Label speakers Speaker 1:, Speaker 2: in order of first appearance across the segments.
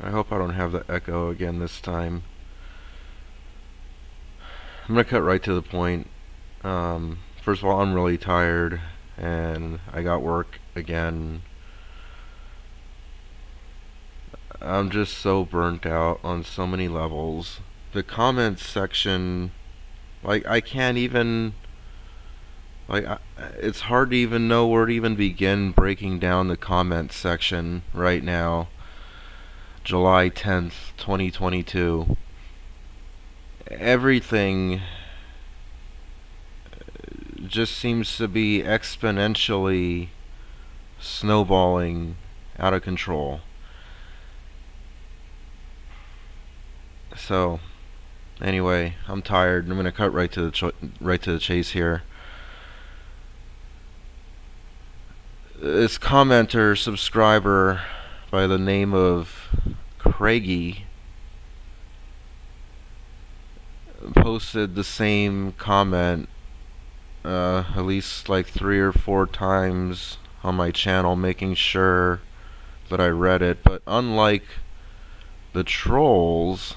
Speaker 1: I hope I don't have the echo again this time. I'm gonna cut right to the point. First of all, I'm really tired, and I got work again. I'm just so burnt out on so many levels. The comments section, I can't even, it's hard to even know where to even begin breaking down the comments section right now. July 10th, 2022. Everything just seems to be exponentially snowballing out of control. So, anyway, I'm tired. I'm gonna cut right to the chase here. This commenter subscriber by the name of Craigie posted the same comment at least like 3 or 4 times on my channel, making sure that I read it. But unlike the trolls,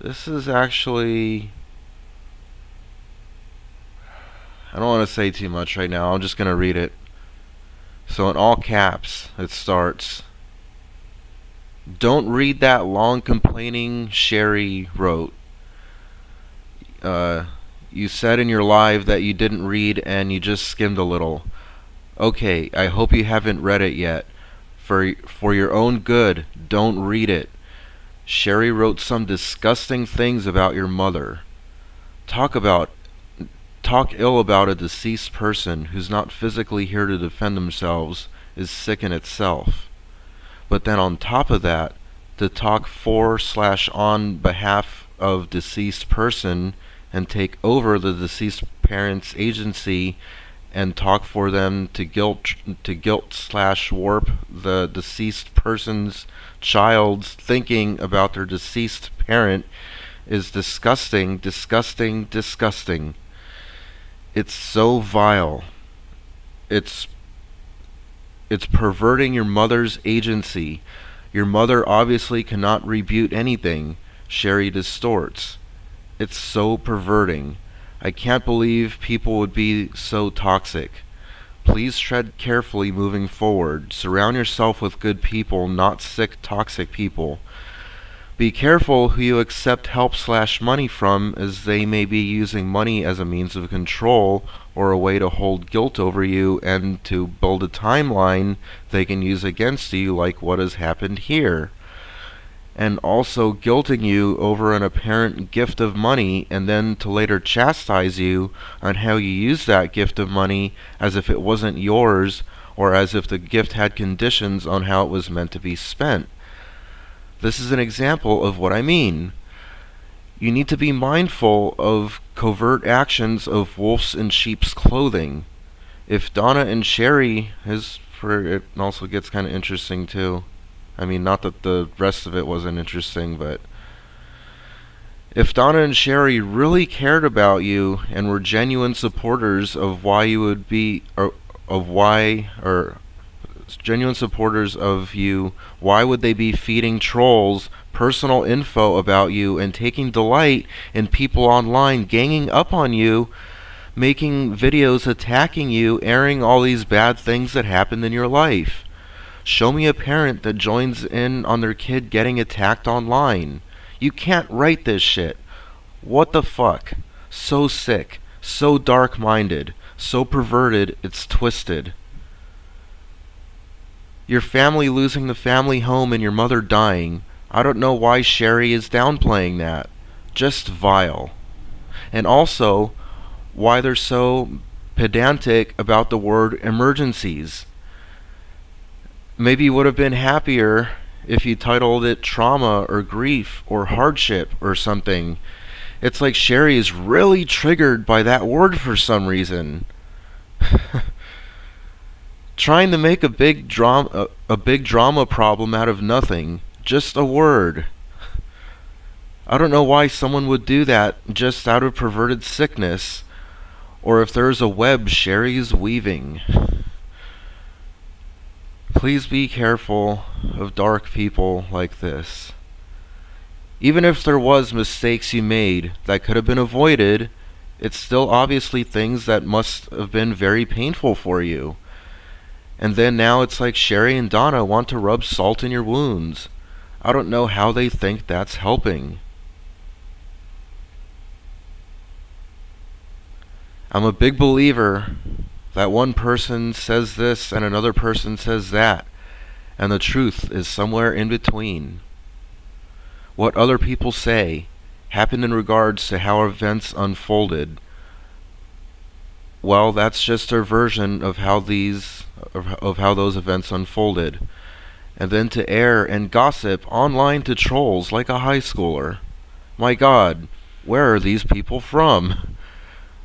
Speaker 1: this is actually, I don't want to say too much right now. I'm just going to read it. So in all caps, it starts, "Don't read that long complaining," Sherry wrote. You said in your live that you didn't read and you just skimmed a little. Okay, I hope you haven't read it yet. For your own good, don't read it. Sherry wrote some disgusting things about your mother. Talk ill about a deceased person who's not physically here to defend themselves is sick in itself. But then on top of that, to talk for/on behalf of deceased person and take over the deceased parent's agency and talk for them to guilt/warp the deceased person's child's thinking about their deceased parent is disgusting, disgusting, disgusting. It's so vile. It's perverting your mother's agency. Your mother obviously cannot rebut anything. Sherry distorts. It's so perverting. I can't believe people would be so toxic. Please tread carefully moving forward. Surround yourself with good people, not sick, toxic people. Be careful who you accept help/money from, as they may be using money as a means of control or a way to hold guilt over you and to build a timeline they can use against you, like what has happened here. And also guilting you over an apparent gift of money, and then to later chastise you on how you use that gift of money as if it wasn't yours, or as if the gift had conditions on how it was meant to be spent. This is an example of what I mean. You need to be mindful of covert actions of wolves in sheep's clothing. If Donna and Sherry, it also gets kind of interesting too. I mean, not that the rest of it wasn't interesting, but if Donna and Sherry really cared about you and were genuine supporters of why you would be, or genuine supporters of you, why would they be feeding trolls personal info about you and taking delight in people online ganging up on you, making videos attacking you, airing all these bad things that happened in your life? Show me a parent that joins in on their kid getting attacked online. You can't write this shit. What the fuck? So sick, so dark-minded, so perverted, it's twisted. Your family losing the family home and your mother dying. I don't know why Sherry is downplaying that. Just vile. And also, why they're so pedantic about the word emergencies. Maybe you would have been happier if you titled it trauma or grief or hardship or something. It's like Sherry is really triggered by that word for some reason. Trying to make a big drama problem out of nothing. Just a word. I don't know why someone would do that just out of perverted sickness, or if there's a web Sherry is weaving. Please be careful of dark people like this. Even if there was mistakes you made that could have been avoided, it's still obviously things that must have been very painful for you. And then now it's like Sherry and Donna want to rub salt in your wounds. I don't know how they think that's helping. I'm a big believer that one person says this and another person says that, and the truth is somewhere in between. What other people say happened in regards to how events unfolded. Well, that's just their version of how those events unfolded. And then to air and gossip online to trolls like a high schooler. My God, where are these people from?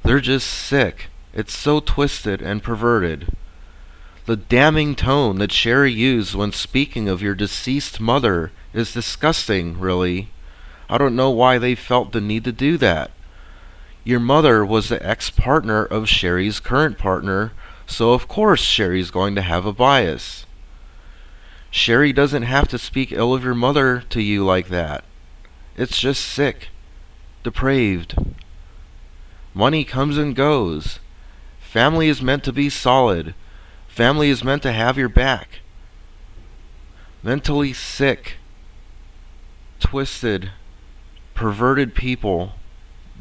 Speaker 1: They're just sick. It's so twisted and perverted. The damning tone that Sherry used when speaking of your deceased mother is disgusting, really. I don't know why they felt the need to do that. Your mother was the ex-partner of Sherry's current partner, so of course Sherry's going to have a bias. Sherry doesn't have to speak ill of your mother to you like that. It's just sick. Depraved. Money comes and goes. Family is meant to be solid. Family is meant to have your back. Mentally sick, twisted, perverted people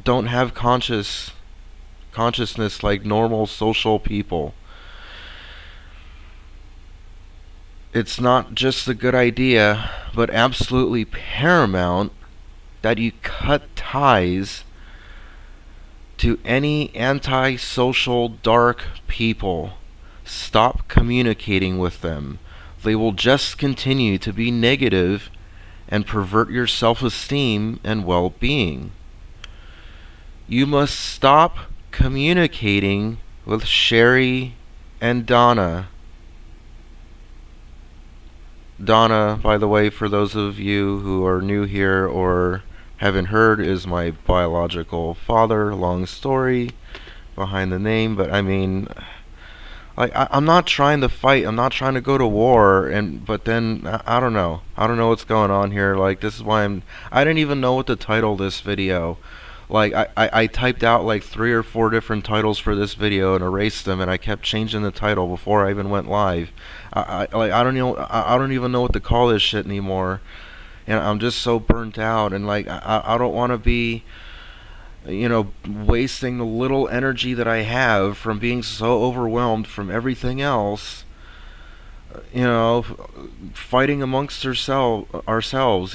Speaker 1: don't have consciousness like normal social people. It's not just a good idea, but absolutely paramount that you cut ties to any antisocial dark people. Stop communicating with them. They will just continue to be negative and pervert your self-esteem and well-being. You must stop communicating with Sherry and Donna. Donna, by the way, for those of you who are new here or haven't heard, is my biological father. Long story behind the name, but I mean, I'm not trying to fight. I'm not trying to go to war. But then I don't know. I don't know what's going on here. Like, this is why I didn't even know what to title this video. Like, I typed out like 3 or 4 different titles for this video and erased them, and I kept changing the title before I even went live. I don't even know what to call this shit anymore, and I'm just so burnt out. And like, I don't want to be, wasting the little energy that I have from being so overwhelmed from everything else, fighting amongst ourselves,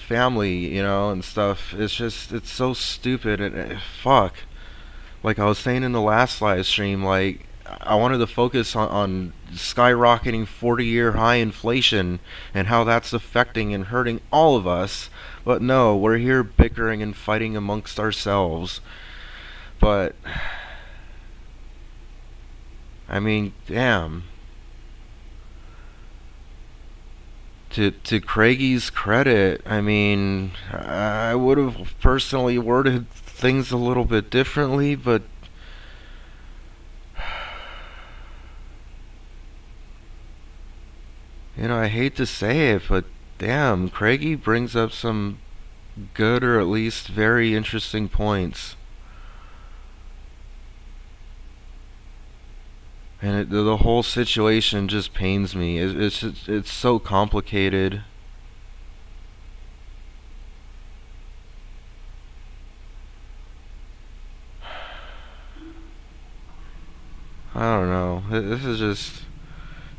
Speaker 1: family, and stuff. It's so stupid, and fuck. Like I was saying in the last live stream, like, I wanted to focus on skyrocketing 40-year high inflation and how that's affecting and hurting all of us. But no, we're here bickering and fighting amongst ourselves. But, I mean, damn. To Craigie's credit, I mean, I would have personally worded things a little bit differently, but I hate to say it, but damn, Craigie brings up some good or at least very interesting points. And the whole situation just pains me. It's so complicated. I don't know.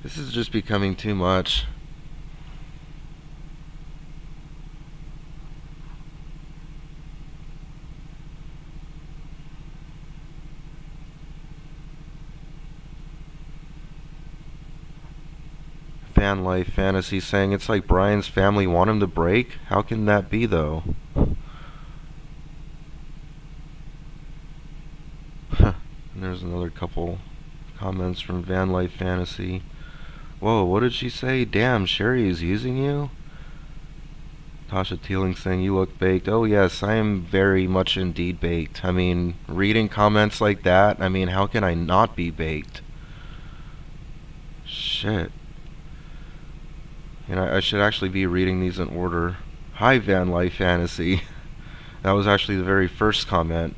Speaker 1: This is just becoming too much. Fan Life Fantasy saying it's like Brian's family want him to break? How can that be, though? And there's another couple comments from Van Life Fantasy. Whoa, what did she say? Damn, Sherry is using you? Tasha Teeling saying you look baked. Oh yes, I am very much indeed baked. I mean, reading comments like that, I mean, how can I not be baked? Shit. I should actually be reading these in order. Hi, Van Life Fantasy. That was actually the very first comment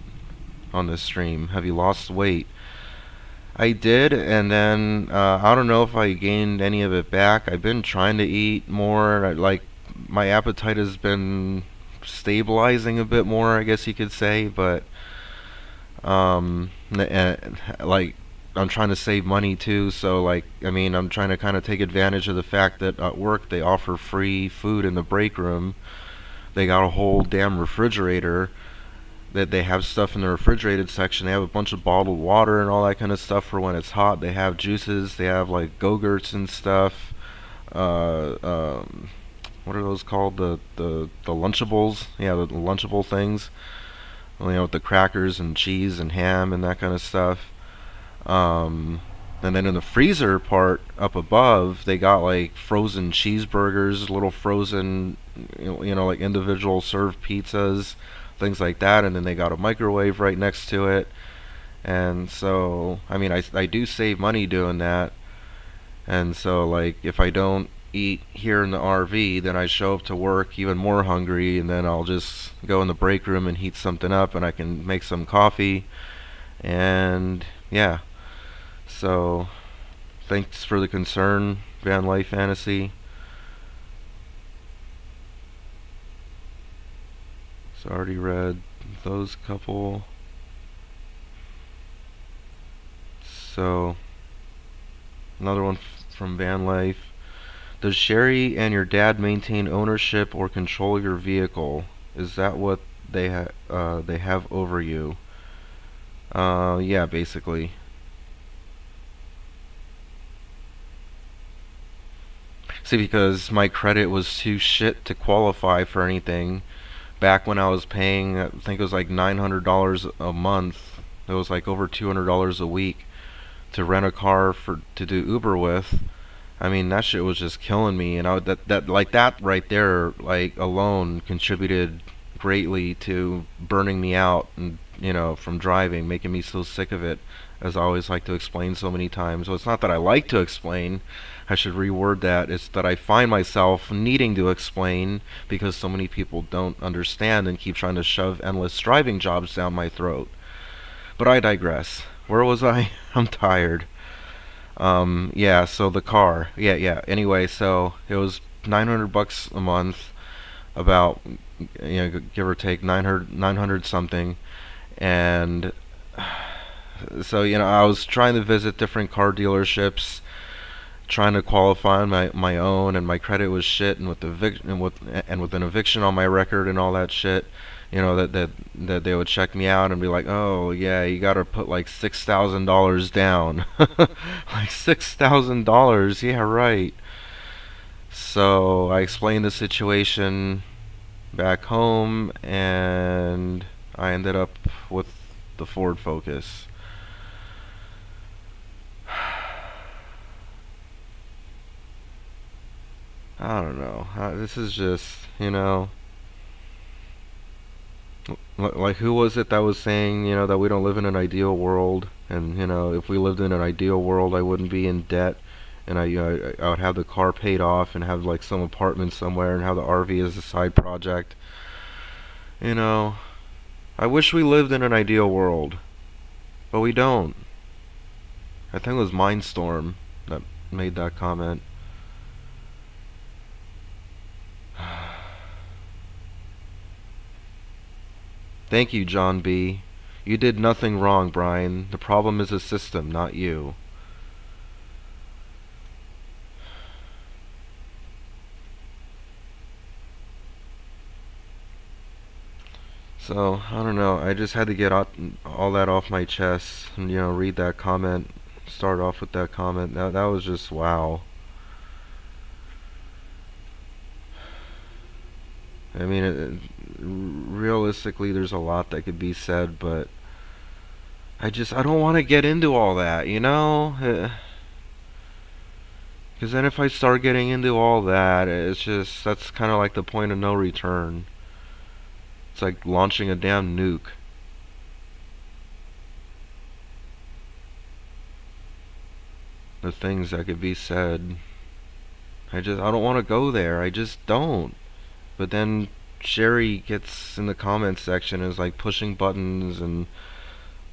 Speaker 1: on this stream. Have you lost weight? I did, and then I don't know if I gained any of it back. I've been trying to eat more. Like my appetite has been stabilizing a bit more, I guess you could say. But like I'm trying to save money too. So like I mean, I'm trying to kind of take advantage of the fact that at work they offer free food in the break room. They got a whole damn refrigerator that they have stuff in the refrigerated section. They have a bunch of bottled water and all that kind of stuff for when it's hot. They have juices. They have like Go-Gurts and stuff. Uh, um, what are those called? The Lunchables. Yeah, the Lunchable things. With the crackers and cheese and ham and that kind of stuff. Um, and then in the freezer part up above, they got like frozen cheeseburgers, little frozen, like individual served pizzas, things like that. And then they got a microwave right next to it. And so, I mean, I do save money doing that. And so, like, if I don't eat here in the RV, then I show up to work even more hungry, and then I'll just go in the break room and heat something up, and I can make some coffee. And yeah, so thanks for the concern, Van Life Fantasy. So I already read those couple. So another one from Van Life. Does Sherry and your dad maintain ownership or control your vehicle? Is that what they have over you? Yeah, basically. See, because my credit was too shit to qualify for anything. Back when I was paying, I think it was like $900 a month. It was like over $200 a week to rent a car for to do Uber with. I mean, that shit was just killing me, and that right there, like alone, contributed greatly to burning me out, and from driving, making me so sick of it, as I always like to explain so many times. So it's not that I like to explain. I should reword that. It's that I find myself needing to explain because so many people don't understand and keep trying to shove endless driving jobs down my throat. But I digress. Where was I? I'm tired. Yeah, so the car. Yeah. Anyway, so it was $900 a month, about give or take 900 something, and so I was trying to visit different car dealerships, trying to qualify on my own, and my credit was shit, and with an eviction on my record and all that shit. That they would check me out and be like, oh yeah, you gotta put like $6,000 down. Like $6,000, yeah, right. So I explained the situation back home, and I ended up with the Ford Focus. I don't know. This is just, like who was it that was saying, that we don't live in an ideal world, and if we lived in an ideal world, I wouldn't be in debt, and I would have the car paid off and have like some apartment somewhere and have the RV as a side project. You know, I wish we lived in an ideal world, but we don't. I think it was Mindstorm that made that comment. Thank you, John B. You did nothing wrong, Brian. The problem is the system, not you. So, I don't know. I just had to get all that off my chest and, read that comment. Start off with that comment. That was just wow. I mean, realistically, there's a lot that could be said, but I don't want to get into all that, you know? Because then if I start getting into all that, that's kind of like the point of no return. It's like launching a damn nuke. The things that could be said. I don't want to go there. I just don't. But then Sherry gets in the comments section and is like pushing buttons and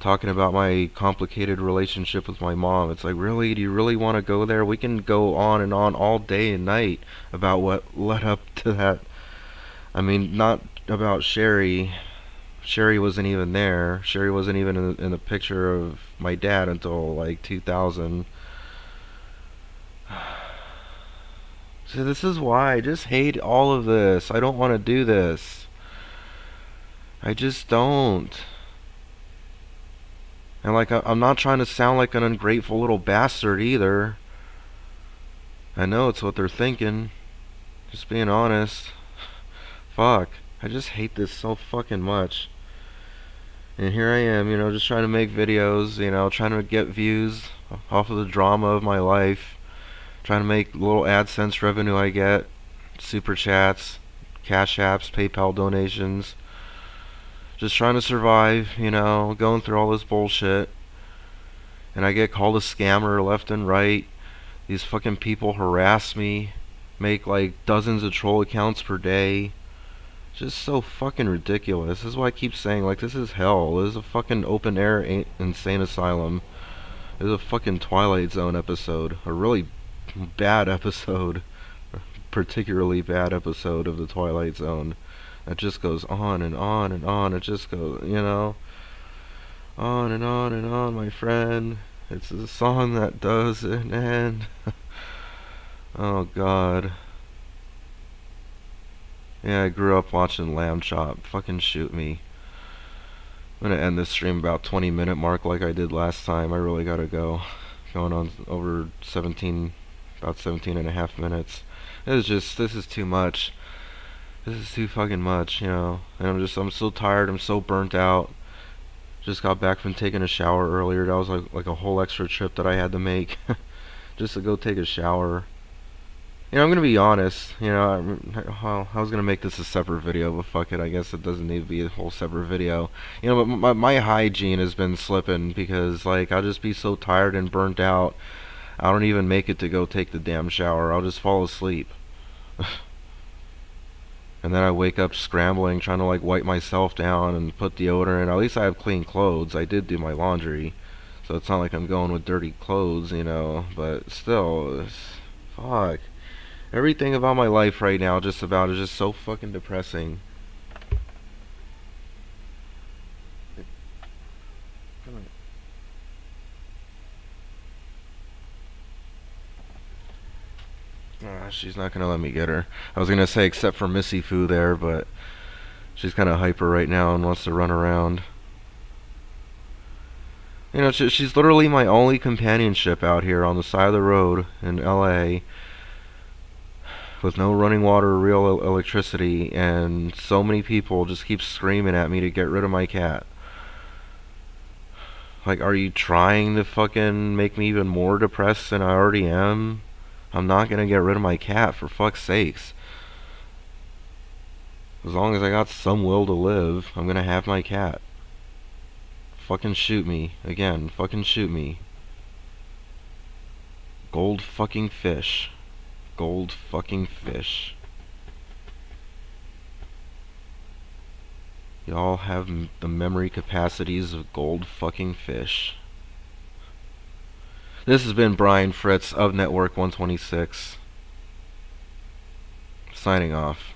Speaker 1: talking about my complicated relationship with my mom. It's like, really? Do you really want to go there? We can go on and on all day and night about what led up to that. I mean, not about Sherry. Sherry wasn't even there. Sherry wasn't even in the picture of my dad until like 2000. So this is why I just hate all of this. I don't want to do this. I just don't. And like, I'm not trying to sound like an ungrateful little bastard either. I know it's what they're thinking. Just being honest. Fuck. I just hate this so fucking much. And here I am, just trying to make videos, trying to get views off of the drama of my life. Trying to make little AdSense revenue I get. Super chats, Cash Apps, PayPal donations. Just trying to survive, going through all this bullshit. And I get called a scammer left and right. These fucking people harass me. Make like dozens of troll accounts per day. Just so fucking ridiculous. This is why I keep saying, like, this is hell. This is a fucking open air insane asylum. This is a fucking Twilight Zone episode. A really bad episode. Particularly bad episode of the Twilight Zone. It just goes on and on and on. It just goes, on and on and on, my friend. It's a song that doesn't end. Oh, God. Yeah, I grew up watching Lamb Chop. Fucking shoot me. I'm gonna end this stream about 20-minute mark like I did last time. I really gotta go. Going on over 17, about 17 and a half minutes. This is too much. This is too fucking much, And I'm so tired. I'm so burnt out. Just got back from taking a shower earlier. That was like a whole extra trip that I had to make. Just to go take a shower. I'm gonna be honest. I was gonna make this a separate video, but fuck it. I guess it doesn't need to be a whole separate video. But my hygiene has been slipping because like I'll just be so tired and burnt out. I don't even make it to go take the damn shower. I'll just fall asleep. And then I wake up scrambling, trying to like wipe myself down and put deodorant. At least I have clean clothes. I did do my laundry, so it's not like I'm going with dirty clothes, But still, fuck. Everything about my life right now, just about, is just so fucking depressing. She's not gonna let me get her. I was gonna say except for Missy Fu there, but she's kind of hyper right now and wants to run around. She's literally my only companionship out here on the side of the road in LA. With no running water or real electricity, and so many people just keep screaming at me to get rid of my cat. Like, are you trying to fucking make me even more depressed than I already am? I'm not gonna get rid of my cat, for fuck's sakes. As long as I got some will to live, I'm gonna have my cat. Fucking shoot me. Again, fucking shoot me. Gold fucking fish. Gold fucking fish. Y'all have the memory capacities of gold fucking fish. This has been Brian Fritz of Network 126. Signing off.